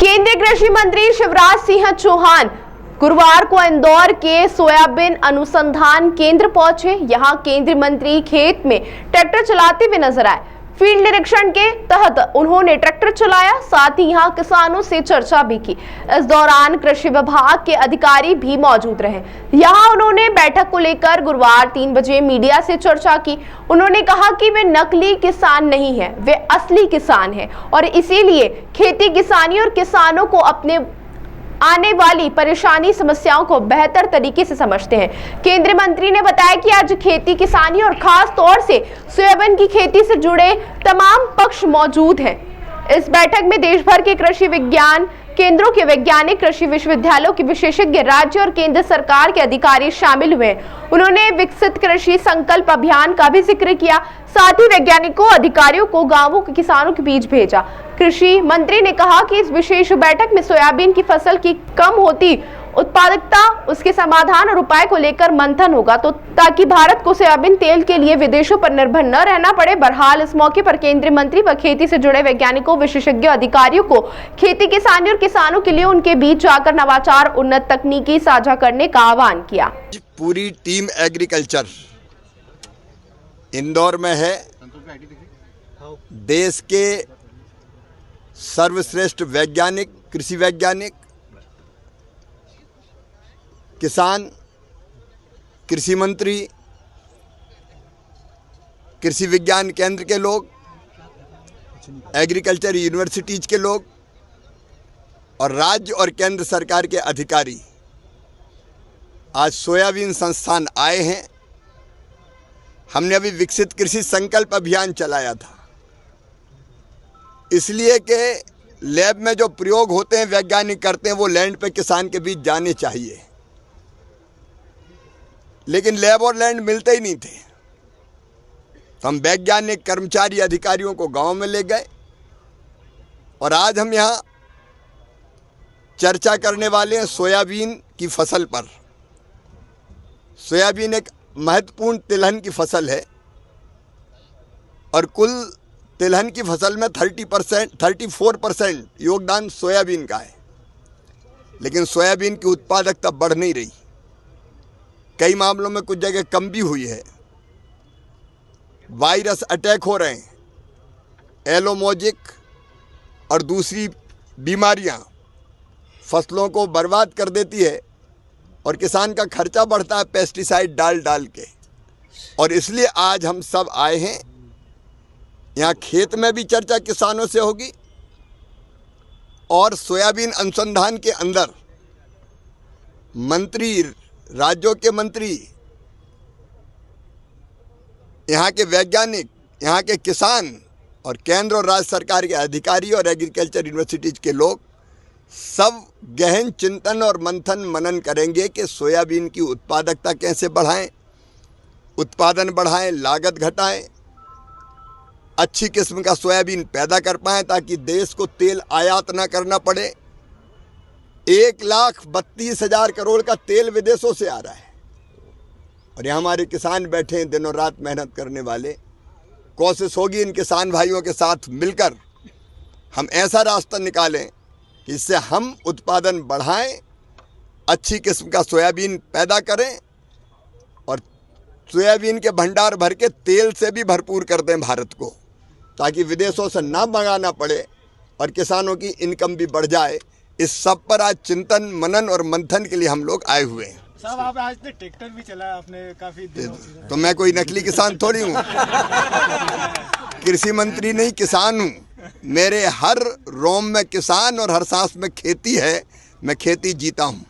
केंद्रीय कृषि मंत्री शिवराज सिंह चौहान गुरुवार को इंदौर के सोयाबीन अनुसंधान केंद्र पहुंचे। यहां केंद्रीय मंत्री खेत में ट्रैक्टर चलाते हुए नजर आए। फील्ड निरीक्षण के तहत उन्होंने ट्रैक्टर चलाया, साथ ही यहां किसानों से चर्चा भी की। इस दौरान कृषि विभाग के अधिकारी भी मौजूद रहे। यहां उन्होंने बैठक को लेकर गुरुवार 3 बजे मीडिया से चर्चा की। उन्होंने कहा कि वे नकली किसान नहीं हैं, वे असली किसान हैं और इसीलिए खेती किसानी और किसानों को अपने आने वाली परेशानी समस्याओं को बेहतर तरीके से समझते हैं। केंद्रीय मंत्री ने बताया कि आज खेती किसानी और खास तौर से सोयाबीन की खेती से जुड़े तमाम पक्ष मौजूद हैं। इस बैठक में देश भर के कृषि विज्ञान केंद्रों के वैज्ञानिक, कृषि विश्वविद्यालयों के विशेषज्ञ, राज्य और केंद्र सरकार के अधिकारी शामिल हुए। उन्होंने विकसित कृषि संकल्प अभियान का भी जिक्र किया। साथ ही वैज्ञानिकों, अधिकारियों को गांवों के किसानों के बीच भेजा। कृषि मंत्री ने कहा कि इस विशेष बैठक में सोयाबीन की फसल की कम होती उत्पादकता, उसके समाधान और उपाय को लेकर मंथन होगा ताकि भारत को सोयाबीन तेल के लिए विदेशों पर निर्भर न रहना पड़े। बहरहाल इस मौके पर केंद्रीय मंत्री व खेती से जुड़े वैज्ञानिकों, विशेषज्ञों, अधिकारियों को खेती किसानी और किसानों के लिए उनके बीच जाकर नवाचार, उन्नत तकनीकी साझा करने का आह्वान किया। पूरी टीम एग्रीकल्चर इंदौर में है। देश के सर्वश्रेष्ठ वैज्ञानिक, कृषि वैज्ञानिक, किसान, कृषि मंत्री, कृषि विज्ञान केंद्र के लोग, एग्रीकल्चर यूनिवर्सिटीज के लोग और राज्य और केंद्र सरकार के अधिकारी आज सोयाबीन संस्थान आए हैं। हमने अभी विकसित कृषि संकल्प अभियान चलाया था, इसलिए कि लैब में जो प्रयोग होते हैं, वैज्ञानिक करते हैं, वो लैंड पे किसान के बीच जाने चाहिए, लेकिन लैब और लैंड मिलते ही नहीं थे। तो हम वैज्ञानिक, कर्मचारी, अधिकारियों को गांव में ले गए और आज हम यहाँ चर्चा करने वाले हैं सोयाबीन की फसल पर। सोयाबीन एक महत्वपूर्ण तिलहन की फसल है और कुल तिलहन की फसल में 34% योगदान सोयाबीन का है, लेकिन सोयाबीन की उत्पादकता बढ़ नहीं रही। कई मामलों में कुछ जगह कम भी हुई है। वायरस अटैक हो रहे हैं, एलोमोजिक और दूसरी बीमारियां फसलों को बर्बाद कर देती है और किसान का खर्चा बढ़ता है पेस्टिसाइड डाल डाल के। और इसलिए आज हम सब आए हैं। यहाँ खेत में भी चर्चा किसानों से होगी और सोयाबीन अनुसंधान के अंदर मंत्री, राज्यों के मंत्री, यहाँ के वैज्ञानिक, यहाँ के किसान और केंद्र और राज्य सरकार के अधिकारी और एग्रीकल्चर यूनिवर्सिटीज के लोग सब गहन चिंतन और मंथन मनन करेंगे कि सोयाबीन की उत्पादकता कैसे बढ़ाएं, उत्पादन बढ़ाएं, लागत घटाएं, अच्छी किस्म का सोयाबीन पैदा कर पाएं ताकि देश को तेल आयात ना करना पड़े। 1,32,000 करोड़ का तेल विदेशों से आ रहा है और यहाँ हमारे किसान बैठे हैं दिनों रात मेहनत करने वाले। कोशिश होगी इन किसान भाइयों के साथ मिलकर हम ऐसा रास्ता निकालें कि इससे हम उत्पादन बढ़ाएं, अच्छी किस्म का सोयाबीन पैदा करें और सोयाबीन के भंडार भर के तेल से भी भरपूर कर दें भारत को, ताकि विदेशों से ना मंगाना पड़े और किसानों की इनकम भी बढ़ जाए। इस सब पर आज चिंतन, मनन और मंथन के लिए हम लोग आए हुए हैं। साहब, आप आज तक ट्रैक्टर भी चलाया आपने काफी दिनों से, तो मैं कोई नकली किसान थोड़ी हूँ। कृषि मंत्री नहीं, किसान हूँ। मेरे हर रोम में किसान और हर सांस में खेती है। मैं खेती जीता हूँ।